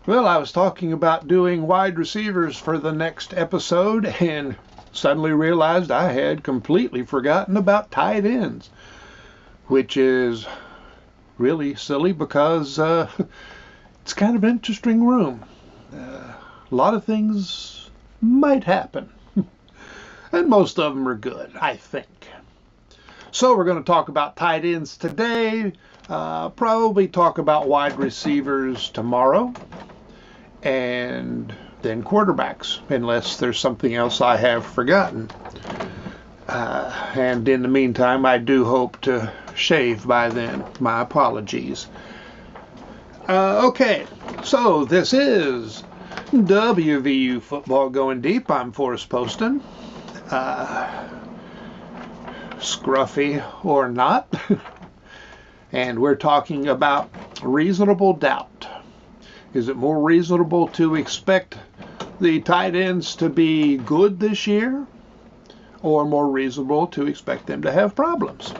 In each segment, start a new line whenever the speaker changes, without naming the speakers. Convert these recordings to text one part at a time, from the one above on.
Well, I was talking about doing wide receivers for the next episode and suddenly realized I had completely forgotten about tight ends, which is really silly because it's kind of an interesting room. A lot of things might happen, and most of them are good, I think. So we're going to talk about tight ends today, probably talk about wide receivers tomorrow, and then quarterbacks, unless there's something else I have forgotten. And in the meantime, I do hope to shave by then. My apologies. Okay, so this is WVU Football Going Deep. I'm Forrest Poston. Scruffy or not. And we're talking about reasonable doubt. Is it more reasonable to expect the tight ends to be good this year, or more reasonable to expect them to have problems?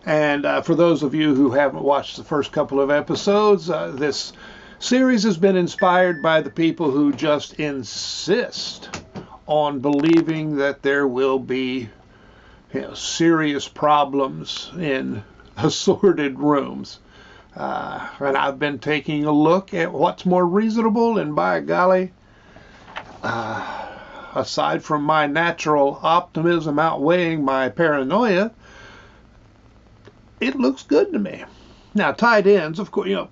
And for those of you who haven't watched the first couple of episodes, this series has been inspired by the people who just insist on believing that there will be serious problems in assorted rooms. And I've been taking a look at what's more reasonable, and by golly, aside from my natural optimism outweighing my paranoia, it looks good to me. Now, tight ends, of course,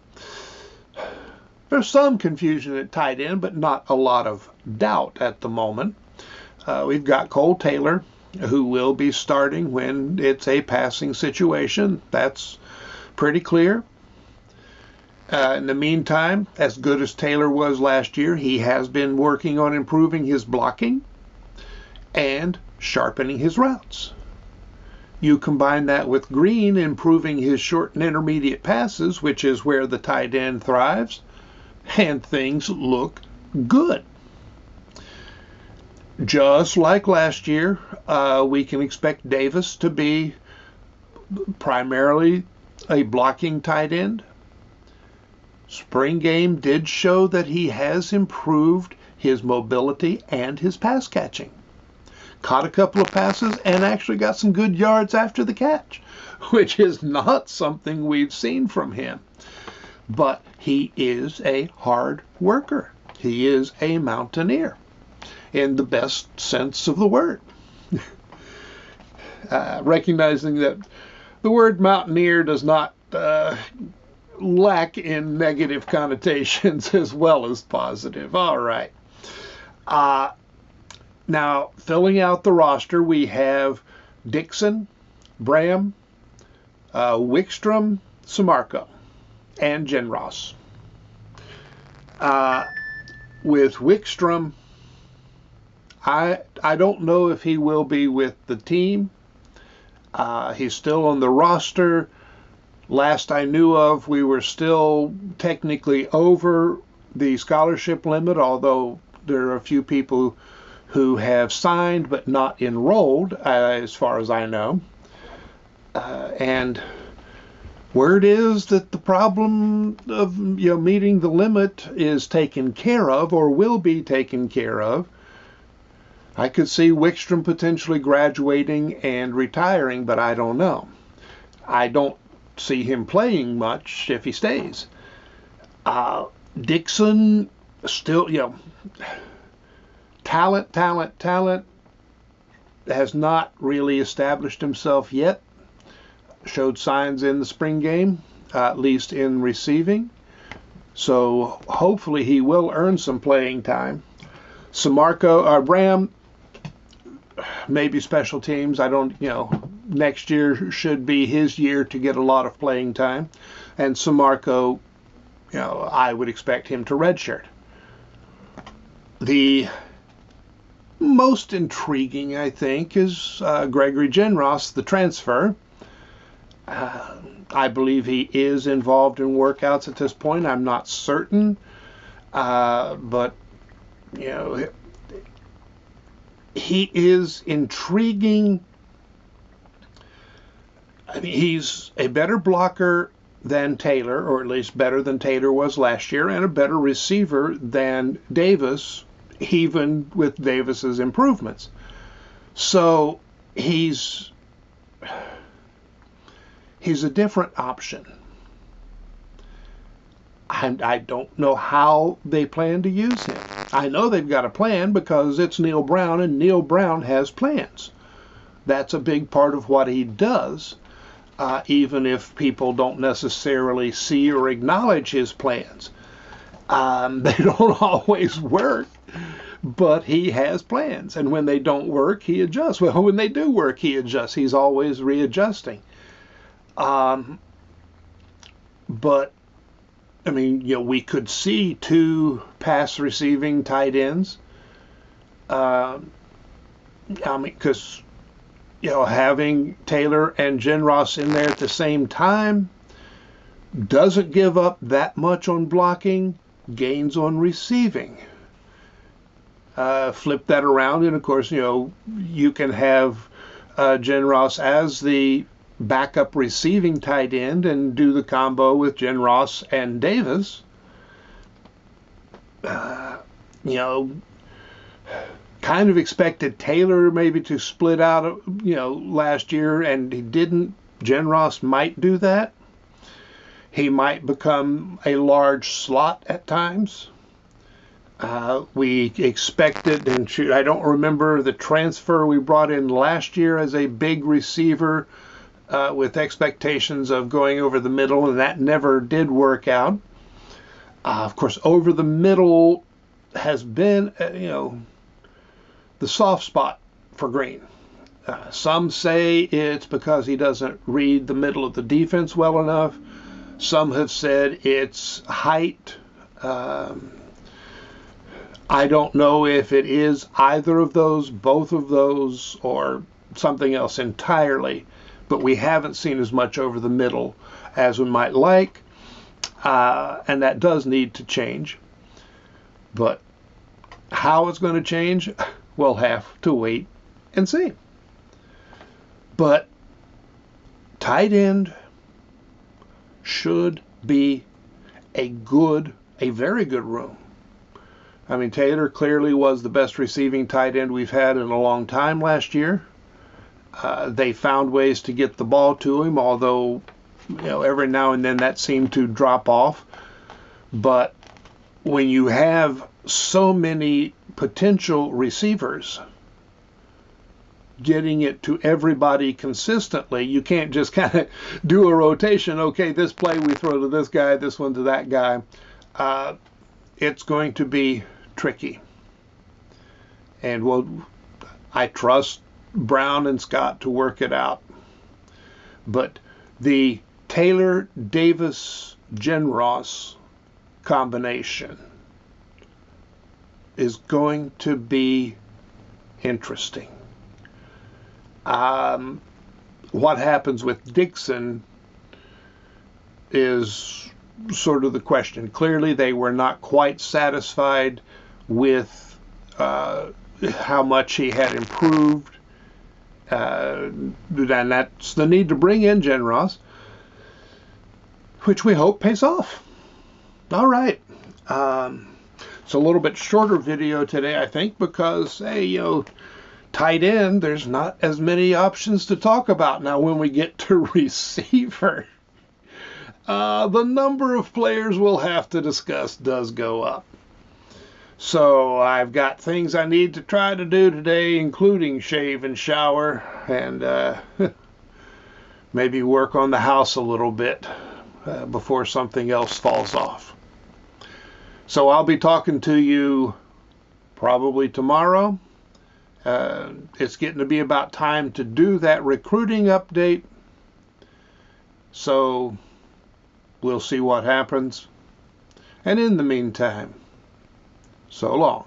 there's some confusion at tight end, but not a lot of doubt at the moment. We've got Kole Taylor, who will be starting when it's a passing situation. That's pretty clear. In the meantime, as good as Taylor was last year, he has been working on improving his blocking and sharpening his routes. You combine that with Green improving his short and intermediate passes, which is where the tight end thrives, and things look good. Just like last year, we can expect Davis to be primarily a blocking tight end. Spring game did show that he has improved his mobility and his pass catching. Caught a couple of passes and actually got some good yards after the catch, which is not something we've seen from him. But he is a hard worker. He is a mountaineer in the best sense of the word. Recognizing that the word mountaineer does not lack in negative connotations as well as positive. All right. Now, filling out the roster, we have Dixon, Bram, Wickstrom, Samarco, and Genross. With Wickstrom, I don't know if he will be with the team. He's still on the roster. Last I knew of, we were still technically over the scholarship limit, although there are a few people who have signed but not enrolled, as far as I know. And word is that the problem of meeting the limit is taken care of, or will be taken care of. I could see Wickstrom potentially graduating and retiring, but I don't know. I don't see him playing much if he stays. Dixon still, talent, has not really established himself yet. Showed signs in the spring game, at least in receiving. So hopefully he will earn some playing time. Bram, maybe special teams. I don't, next year should be his year to get a lot of playing time. And Samarco, I would expect him to redshirt. The most intriguing, I think, is Gregory Genross, the transfer. I believe he is involved in workouts at this point. I'm not certain, but he is intriguing. I mean, he's a better blocker than Taylor, or at least better than Taylor was last year, and a better receiver than Davis, even with Davis's improvements. So he's a different option. I don't know how they plan to use him. I know they've got a plan because it's Neil Brown, and Neil Brown has plans. That's a big part of what he does, even if people don't necessarily see or acknowledge his plans. They don't always work, but he has plans. And when they don't work, he adjusts. Well, when they do work, he adjusts. He's always readjusting. But I mean, we could see 2 pass receiving tight ends. Because, having Taylor and Genross in there at the same time doesn't give up that much on blocking, gains on receiving. Flip that around, and of course, you can have Genross as the backup receiving tight end and do the combo with Genross and Davis. Kind of expected Taylor maybe to split out, last year, and he didn't. Genross might do that. He might become a large slot at times. We expected, and I don't remember the transfer we brought in last year as a big receiver, with expectations of going over the middle, and that never did work out. Of course, over the middle has been, the soft spot for Green. Some say it's because he doesn't read the middle of the defense well enough. Some have said it's height. I don't know if it is either of those, both of those, or something else entirely. But we haven't seen as much over the middle as we might like, and that does need to change. But how it's going to change, we'll have to wait and see. But tight end should be a very good room. I mean, Taylor clearly was the best receiving tight end we've had in a long time last year. They found ways to get the ball to him, although, every now and then that seemed to drop off. But when you have so many potential receivers, getting it to everybody consistently, you can't just kind of do a rotation. Okay, this play we throw to this guy, this one to that guy. It's going to be tricky. And I trust Brown and Scott to work it out. But the Taylor-Davis-Genross combination is going to be interesting. What happens with Dixon is sort of the question. Clearly, they were not quite satisfied with how much he had improved. And that's the need to bring in Genross, which we hope pays off. All right. It's a little bit shorter video today, I think, because, tight end, there's not as many options to talk about. Now, when we get to receiver, the number of players we'll have to discuss does go up. So I've got things I need to try to do today, including shave and shower, and maybe work on the house a little bit before something else falls off. So I'll be talking to you probably tomorrow. It's getting to be about time to do that recruiting update. So we'll see what happens. And in the meantime, so long.